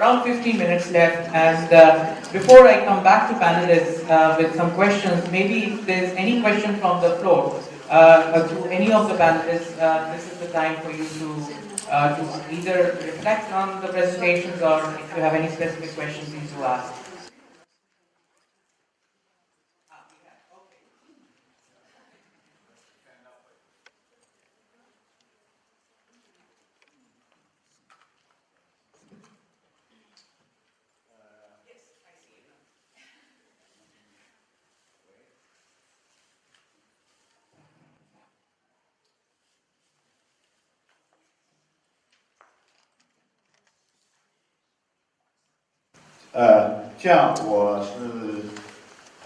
around 15 minutes left, and before I come back to panelists with some questions, maybe if there's any question from the floor to any of the panelists, this is the time for you to either reflect on the presentations, or if you have any specific questions, please do ask.像我是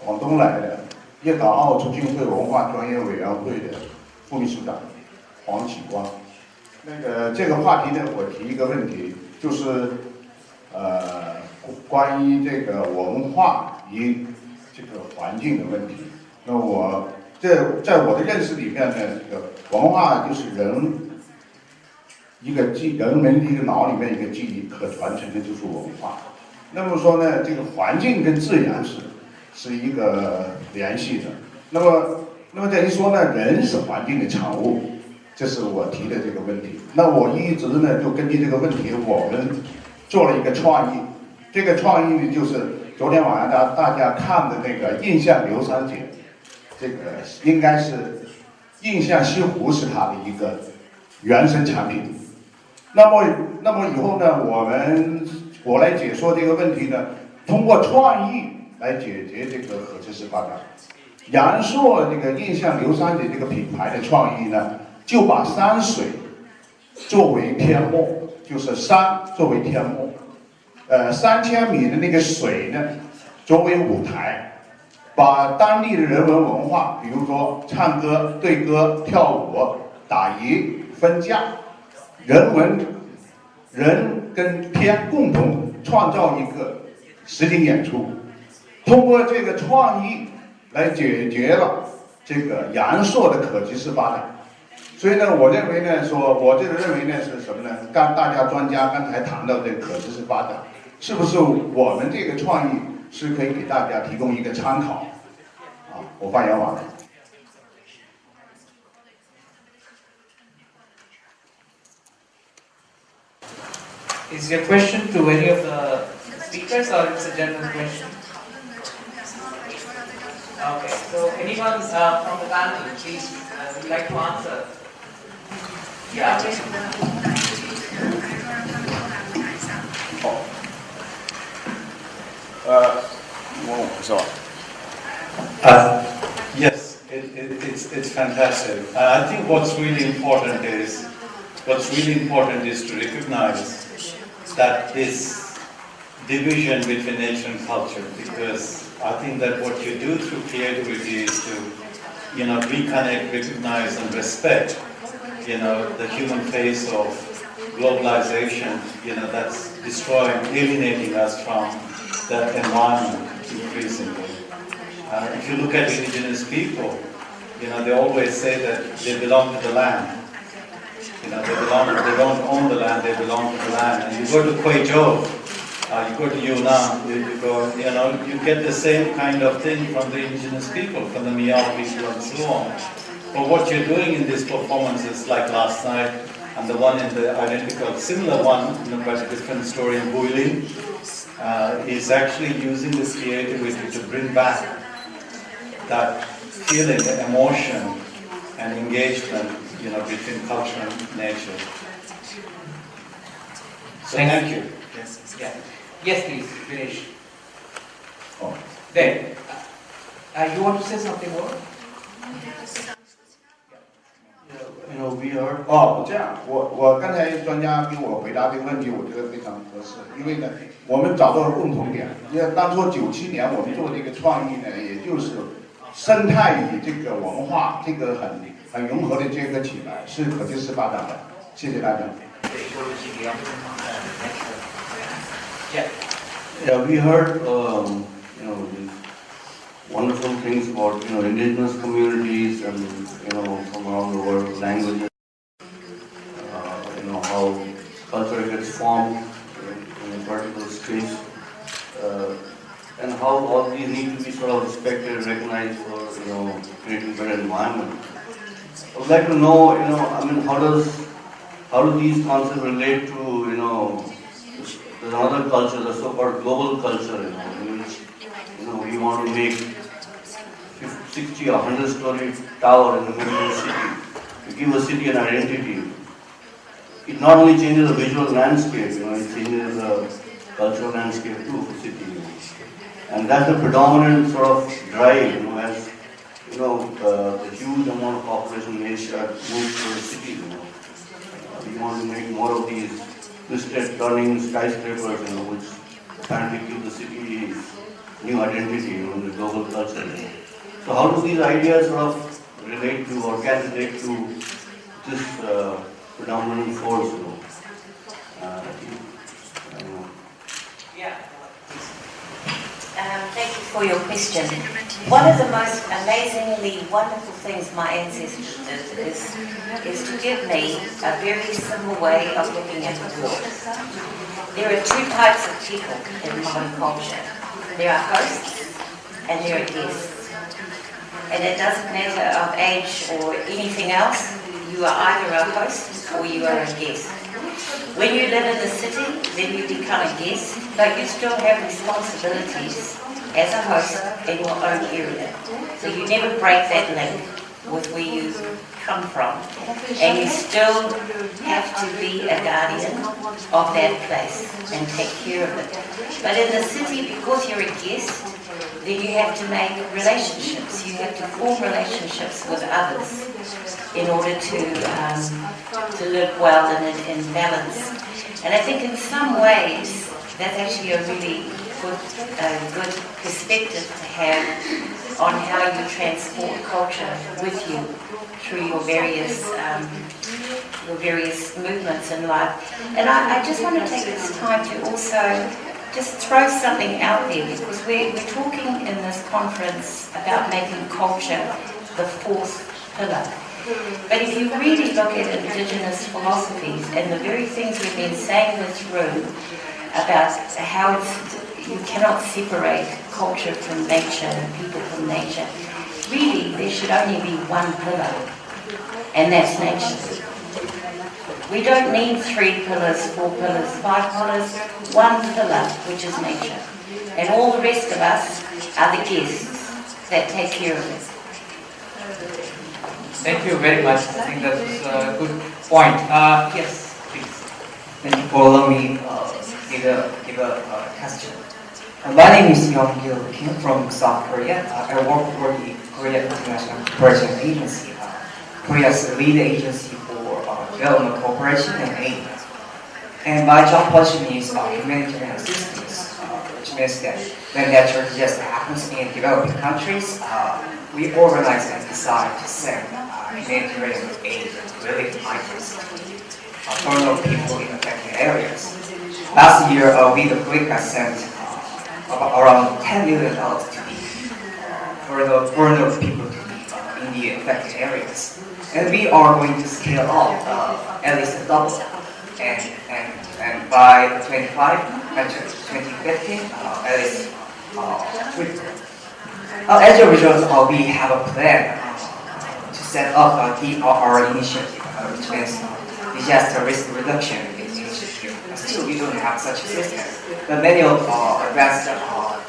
广东来的，粤港澳促进会文化专业委员会的副秘书长黄启光。这个话题呢，我提一个问题，就是关于这个文化与这个环境的问题。那我在我的认识里面呢，这个文化就是人们的一个脑里面一个记忆可传承的就是文化。那么说呢，这个环境跟自然是一个联系的。那么等于说呢，人是环境的产物，这是我提的这个问题。那我一直呢就根据这个问题，我们做了一个创意。这个创意呢，就是昨天晚上大家看的那个印象刘三姐，这个应该是印象西湖是它的一个原生产品。那么以后呢，我来解说这个问题呢，通过创意来解决这个可持续发展。阳朔这个印象刘三姐这个品牌的创意呢，就把山水作为天幕，就是山作为天幕，3000米的那个水呢作为舞台，把当地的人文文化，比如说唱歌、对歌、跳舞、打鱼、分架，人跟天共同创造一个实景演出，通过这个创意来解决了这个阳朔的可持续发展。所以呢，我认为呢，是什么呢？大家专家刚才谈到这个可持续发展，是不是我们这个创意是可以给大家提供一个参考？我发言完了。Is your question to any of the speakers, or it's a general question? Okay, so anyone from the panel, please, would like to answer? Yeah. Yes, it's fantastic. I think what's really important is to recognize that this division between nature and culture, because I think that what you do through creativity is to, reconnect, recognize, and respect, the human face of globalization, that's destroying, alienating us from that environment increasingly. If you look at indigenous people, they always say that they belong to the land. They don't own the land, they belong to the land. And you go to Guizhou, you go to Yunnan, you get the same kind of thing from the indigenous people, from the Miao people and so on. But what you're doing in these performances, like last night, and the one in the similar one, but a different story in Guilin, is actually using this creativity to bring back that feeling, the emotion, and engagement, between culture and nature. So thank you. Yes. Yeah. Yes, please, finish. Then, you want to say something more? We are 这样，我刚才专家给我回答这个问题，我觉得非常合适，因为呢，我们找到了共同点。因为当初97年我们做这个创意呢，也就是生态与这个文化这个很融合的结合起来，是可持续发展的。谢谢大家。Yeah, we heard wonderful things about indigenous communities and from around the world, languages, how culture gets formed in a particular face, and how all these need to be sort of respected, recognized for, creating better environment. I would like to know, I mean, how do these concepts relate to, there's another culture, the so-called global culture, in which, we want to make 60 or 100-story tower in the middle of the city to give a city an identity. It not only changes the visual landscape, it changes the cultural landscape too for city. And that's the predominant sort of drive, as the huge amount of population in Asia moves to the cities. We want to make more of these twisted turning skyscrapers, which apparently give the city new identity in the global culture. So how do these ideas sort of relate to or can relate to this predominant force? Thank you for your question. One of the most amazingly wonderful things my ancestors did is to give me a very simple way of looking at the world. There are two types of people in modern culture. There are hosts and there are guests. And it doesn't matter of age or anything else, you are either a host or you are a guest. When you live in the city, then you become a guest, but you still have responsibilities as a host in your own area. So you never break that link with where you come from. And you still have to be a guardian of that place and take care of it. But in the city, because you're a guest, then you have to make relationships. You have to form relationships with others in order to live well and in balance. And I think in some ways that's actually a really good perspective to have on how you transport culture with you through your various movements in life. And I just want to take this time to also just throw something out there, because we're talking in this conference about making culture the fourth pillar. But if you really look at indigenous philosophies and the very things we've been saying in this room about how you cannot separate culture from nature and people from nature, really there should only be one pillar, and that's nature. We don't need 3 pillars, 4 pillars, 5 pillars, one pillar, which is nature. And all the rest of us are the guests that take care of it. Thank you very much. I think that was a good point. Yes, please. Thank you for allowing me give a question. My name is Young-Gil Kim from South Korea. I work for the Korea International Cooperation Agency, Korea's lead agency for development cooperation and aid. And my job portion is humanitarian assistance, which means that when natural disaster happens in developing countries, we organize and decide to send humanitarian aid and relief items for the people in affected areas. Last year, we the Korea sent around $10 million to be for the vulnerable people to be in the affected areas. And we are going to scale up at least double. And by 2050, at least triple. As a result, we have a plan to set up our initiative, which means disaster risk reduction initiative. Still, we don't have such a system. But many of advanced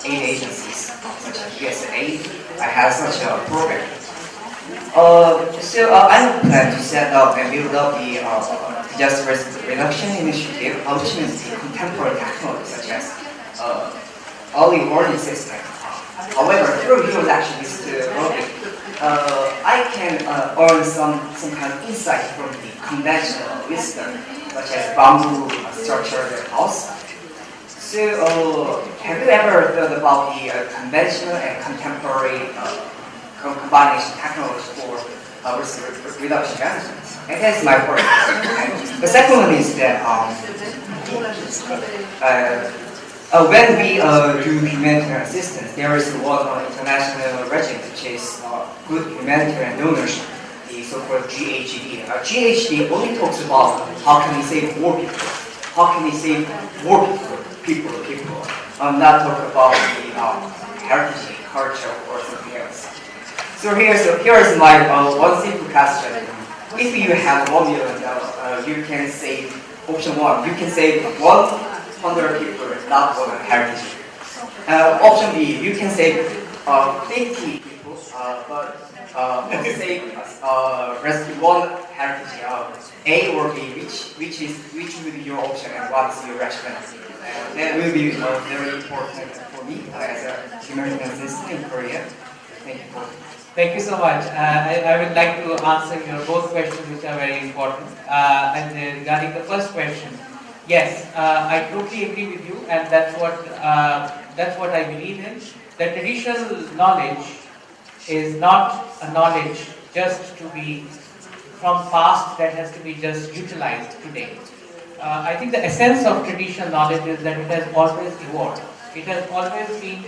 aid agencies, such as USAID, have such a program. So I have a plan to set up and build up the disaster risk reduction initiative, which means the contemporary technology such as early warning system. However, through your lecture, Mr. Robin, I can earn some kind of insight from the conventional wisdom, such as bamboo structured house. So, have you ever thought about the conventional and contemporary combination technology for risk reduction management? And that's my first question. The second one is that when we do humanitarian assistance, there is one international regime which is good humanitarian donors, the so-called GHD. GHD only talks about how can we save more people, how can we save more people. not talk about the heritage, culture, or something else. So here's my one simple question. If you have $1 million, you can save option one. You can save 100 people, not for the heritage. Option B, you can save 50 people, but save rescue one heritage. A or B, which will be your option and what is your rationale? That will be very important for me as a American citizen in Korea. Thank you. Thank you so much. I would like to answer your both questions, which are very important. And regarding the first question, yes, I totally agree with you, and that's what I believe in. The traditional knowledge is not a knowledge just to be from past that has to be just utilized today. I think the essence of traditional knowledge is that it has always evolved. It has always been,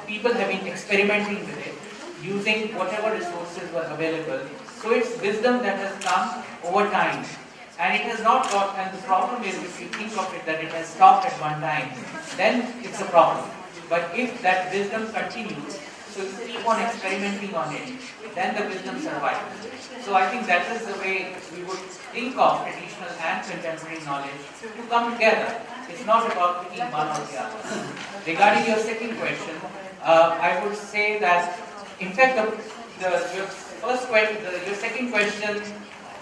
people have been experimenting with it, using whatever resources were available. So it's wisdom that has come over time. And it has not got, and the problem is if you think of it that it has stopped at one time, then it's a problem. But if that wisdom continues, so you keep on experimenting on it, then the wisdom survives. So I think that is the way we would think of traditional and contemporary knowledge to come together. It's not about picking one or the other. Regarding your second question, I would say that in fact, your first question, your second question,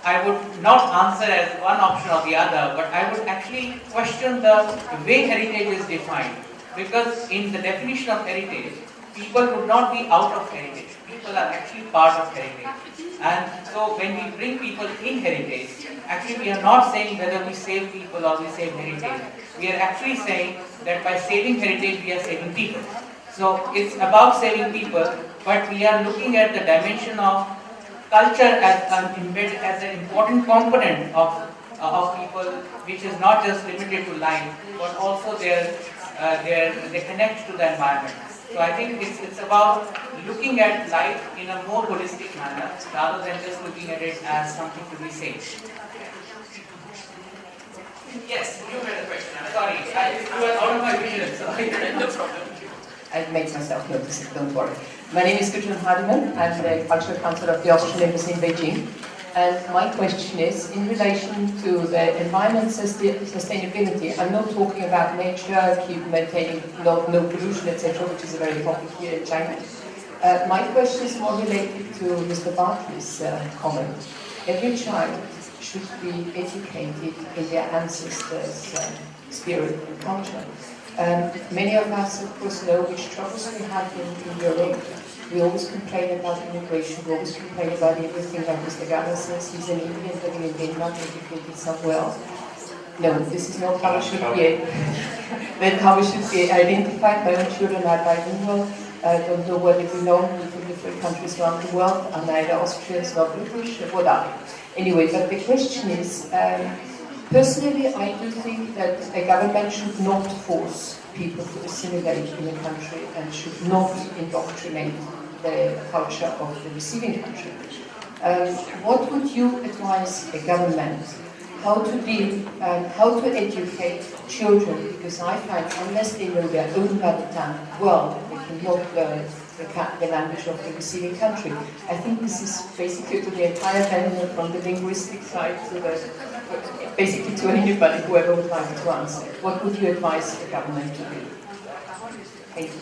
I would not answer as one option or the other, but I would actually question the way heritage is defined. Because in the definition of heritage, people would not be out of heritage. People are actually part of heritage. And so when we bring people in heritage, actually we are not saying whether we save people or we save heritage. We are actually saying that by saving heritage, we are saving people. So it's about saving people, but we are looking at the dimension of culture as an important component of people, which is not just limited to life, but also they connect to the environment. So I think it's about looking at life in a more holistic manner, rather than just looking at it as something to be saved. Yes, you had a question. I'm sorry, you were out of my vision, so no problem. I'll make myself notice it, don't worry. My name is Gudrun Hardiman. I'm the Cultural Councillor of the Austrian Embassy in Beijing. And my question is, in relation to the environment sustainability, I'm not talking about nature, keep maintaining no pollution, etc., which is a very topic here in China. My question is more related to Mr. Bartley's comment. Every child should be educated in their ancestors' spirit and culture. Many of us, of course, know which troubles we have in Europe. We always complain about immigration, we always complain about everything, like Mr. Gala says, he's an Indian living in Denmark, educated somewhere. No, this is not how it should be. But how it should be identified. My own children are bilingual. I don't know where they belong in different countries around the world. I'm neither Austrians nor British, what are they? Anyway, but the question is, personally, I do think that a government should not force people to assimilate in a country and should not indoctrinate the culture of the receiving country. What would you advise a government how to deal, how to educate children? Because I find unless they know their own mother tongue well, they cannot learn the language of the receiving country. I think this is basically to the entire panel, from the linguistic side to the basically to anybody, whoever would like to answer. What would you advise the government to do? Thank you.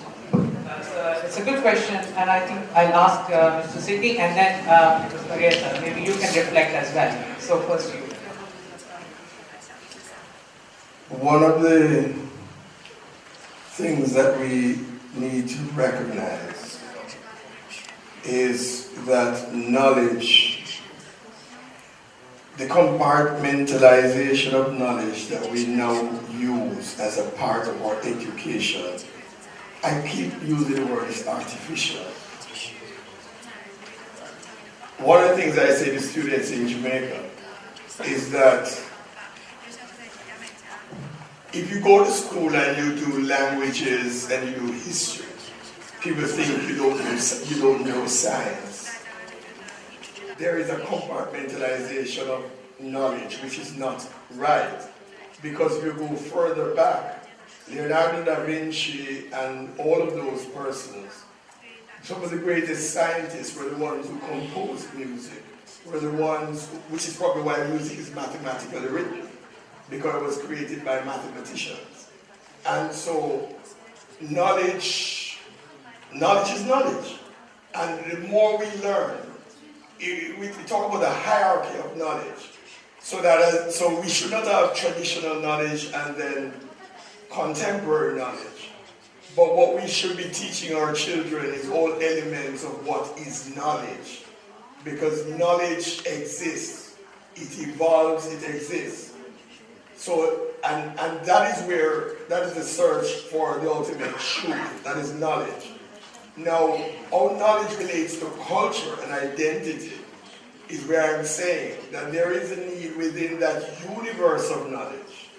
It's a good question, and I think I'll ask Mr. Siddiq and then Mr. Marietta. Maybe you can reflect as well. So first you. One of the things that we need to recognize is that knowledge, the compartmentalization of knowledge that we now use as a part of our education, I keep using the word is artificial. One of the things I say to students in Jamaica is that if you go to school and you do languages and you do history, people think you don't know science. There is a compartmentalization of knowledge which is not right, because if you go further back, Leonardo da Vinci and all of those persons, some of the greatest scientists were the ones who composed music, were the ones, which is probably why music is mathematically written, because it was created by mathematicians. And so knowledge is knowledge. And the more we learn, we talk about the hierarchy of knowledge. So we should not have traditional knowledge and then contemporary knowledge. But what we should be teaching our children is all elements of what is knowledge. Because knowledge exists. It evolves, it exists. So, and that is the search for the ultimate truth. That is knowledge. Now, how knowledge relates to culture and identity is where I'm saying that there is a need within that universe of knowledge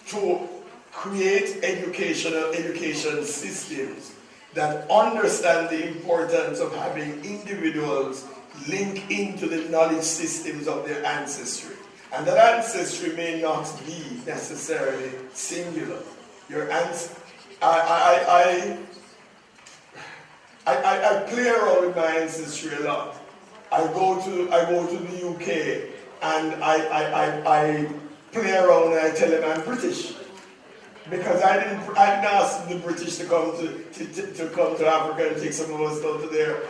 to create education systems that understand the importance of having individuals link into the knowledge systems of their ancestry. And that ancestry may not be necessarily singular. Your I play around with my ancestry a lot. I go to the UK and I play around and I tell them I'm British. Because I didn't ask the British to come to Africa and take some of us down to there.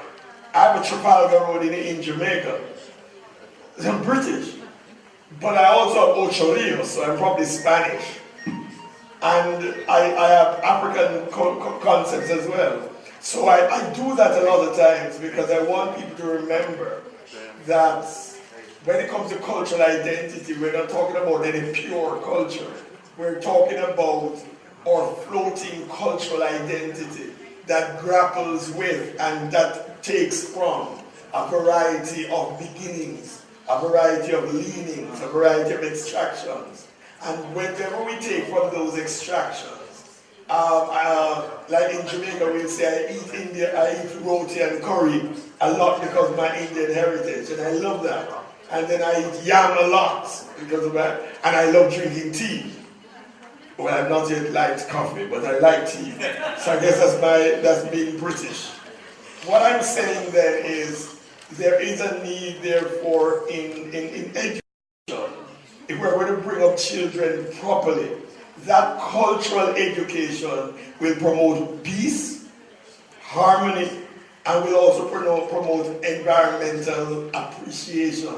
I have a Trafalgar Road in Jamaica. I'm British. But I also have Ocho Rios, so I'm probably Spanish. And I have African concepts as well. So I do that a lot of times because I want people to remember that when it comes to cultural identity, we're not talking about any pure culture. We're talking about our floating cultural identity that grapples with and that takes from a variety of beginnings, a variety of leanings, a variety of extractions. And whenever we take from those extractions, like in Jamaica, we'll say I eat roti and curry a lot because of my Indian heritage, and I love that. And then I eat yam a lot because of that, and I love drinking tea. Well, I've not yet liked coffee, but I like tea. So I guess that's being British. What I'm saying then is there is a need, therefore, in education, if we're going to bring up children properly, that cultural education will promote peace, harmony, and will also promote environmental appreciation.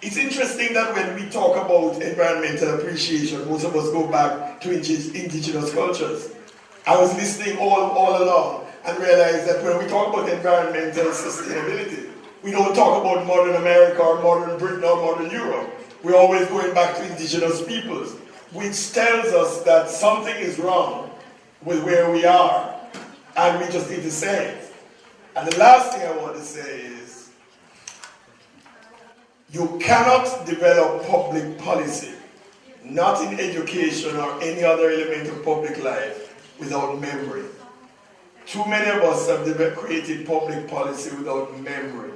It's interesting that when we talk about environmental appreciation, most of us go back to indigenous cultures. I was listening all along and realized that when we talk about environmental sustainability, we don't talk about modern America or modern Britain or modern Europe. We're always going back to indigenous peoples, which tells us that something is wrong with where we are, and we just need to say it. And the last thing I want to say is, you cannot develop public policy, not in education or any other element of public life, without memory. Too many of us have created public policy without memory.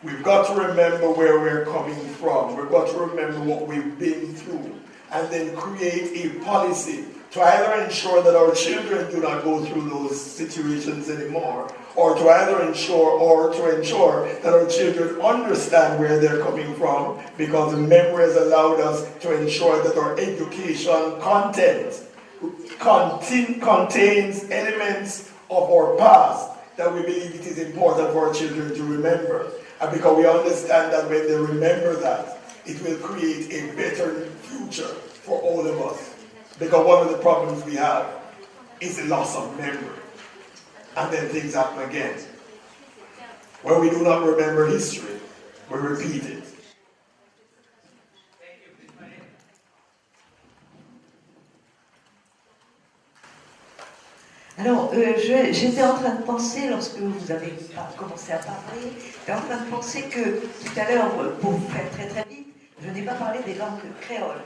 We've got to remember where we're coming from. We've got to remember what we've been through, and then create a policy to either ensure that our children do not go through those situations anymore, or to either ensure that our children understand where they're coming from, because the memory has allowed us to ensure that our education content contains elements of our past that we believe it is important for our children to remember. And because we understand that when they remember that, it will create a better future for all of us. Because one of the problems we have is the loss of memory. And then things happen again. When we do not remember history, we repeat it. Alors, j'étais en train de penser, lorsque vous avez commencé à parler, j'étais en train de penser que tout à l'heure, pour vous faire très très vite, je n'ai pas parlé des langues créoles.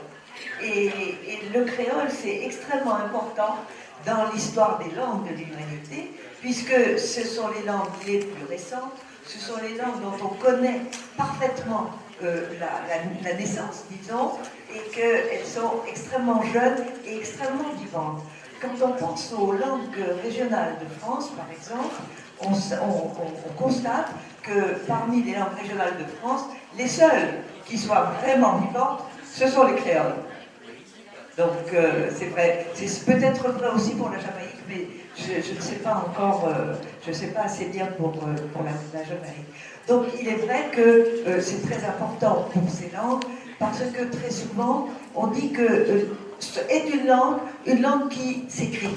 Et le créole, c'est extrêmement important dans l'histoire des langues de l'humanité, puisque ce sont les langues les plus récentes, ce sont les langues dont on connaît parfaitement la naissance, disons, et qu'elles sont extrêmement jeunes et extrêmement vivantes. Quand on pense aux langues régionales de France, par exemple, on constate que parmi les langues régionales de France, les seules qui soient vraiment vivantes, ce sont les créoles. Donc c'est vrai, c'est peut-être vrai aussi pour la Jamaïque, mais je ne sais pas encore, je ne sais pas assez bien pour la Jamaïque. Donc il est vrai que c'est très important pour ces langues, parce que très souvent, on dit que est une langue qui s'écrit.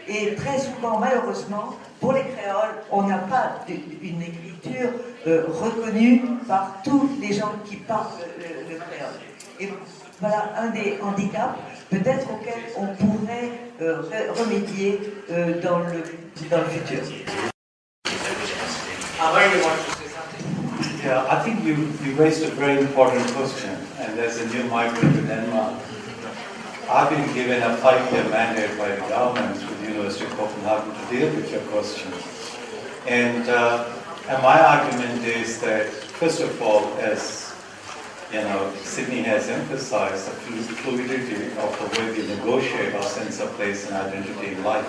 Et très souvent, malheureusement, pour les créoles, on n'a pas une écriture reconnue par tous les gens qui parlent le créole. Et voilà un des handicaps, peut-être auxquels on pourrait remédier dans le futur. Yeah, I think you raised a very important question, and as a new migrant to Denmark, I've been given a 5-year mandate by the government through the University of Copenhagen to deal with your question. And my argument is that, first of all, as Sydney has emphasized, the fluidity of the way we negotiate our sense of place and identity in life.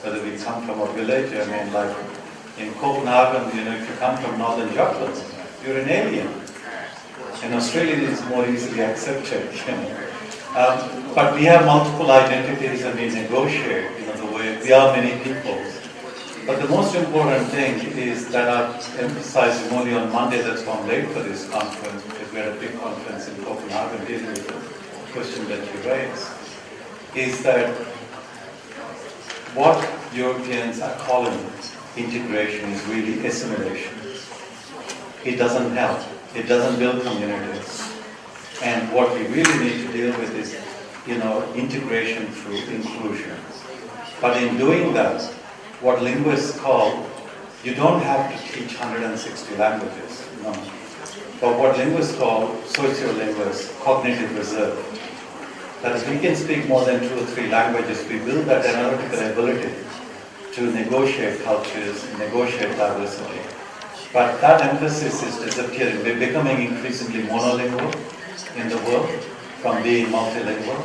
Whether we come from a village, I mean, like in Copenhagen, if you come from Northern Jutland, you're an alien. In Australia, it's more easily accepted. But we have multiple identities and we negotiate, the way we are many people. But the most important thing is that I've emphasized only on Monday, that's why I'm late for this conference, because we had a big conference in Copenhagen dealing with the question that you raised, is that what Europeans are calling integration is really assimilation. It doesn't help. It doesn't build communities. And what we really need to deal with is, integration through inclusion. But in doing that, what linguists call, you don't have to teach 160 languages, no. But what linguists call, sociolinguists, cognitive reserve. That if we can speak more than 2 or 3 languages, we build that analytical ability to negotiate cultures, negotiate diversity. But that emphasis is disappearing. We're becoming increasingly monolingual in the world from being multilingual.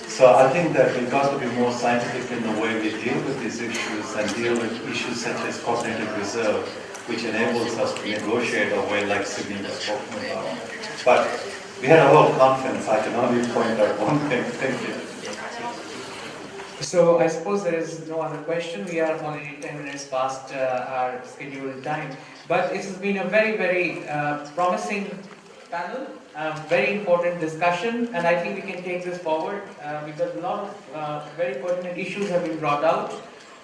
So I think that we've got to be more scientific in the way we deal with these issues and deal with issues such as cognitive reserve, which enables us to negotiate a way like Sydney was talking about. But we had a whole conference. I can only point out one thing. Thank you. So I suppose there is no other question. We are already 10 minutes past our scheduled time. But it has been a very, very promising panel, very important discussion, and I think we can take this forward because a lot of very pertinent issues have been brought out.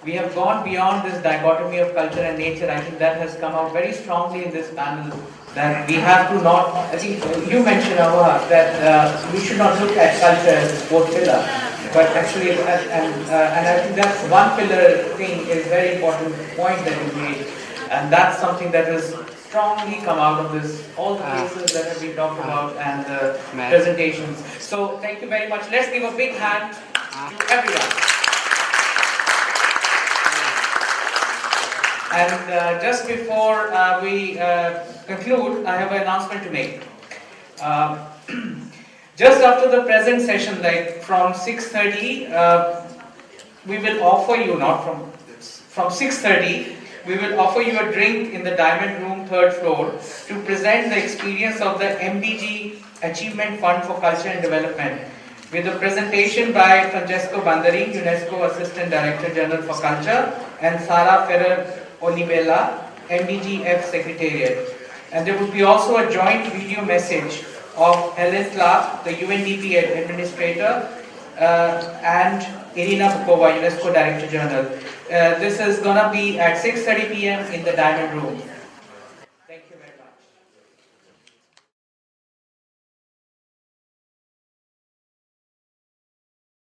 We have gone beyond this dichotomy of culture and nature. I think that has come out very strongly in this panel, that we have to not, I think you mentioned, Awa, that we should not look at culture as a sport pillar, but actually, and I think that's one pillar thing, is very important point that you made, and that's something that has strongly come out of this, all the cases that have been talked about and the presentations. So thank you very much. Let's give a big hand to everyone. And just before we conclude, I have an announcement to make. Just after the present session, like from 6:30, we will offer you, from 6:30, we will offer you a drink in the Diamond Room, 3rd floor, to present the experience of the MDG Achievement Fund for Culture and Development, with a presentation by Francesco Bandari, UNESCO Assistant Director General for Culture, and Sara Ferrer Olivella, MDGF Secretariat. And there would be also a joint video message of Helen Clark, the UNDP Administrator, and Irina Bukova, UNESCO Director General. This is going to be at 6:30 p.m. in the Diamond Room.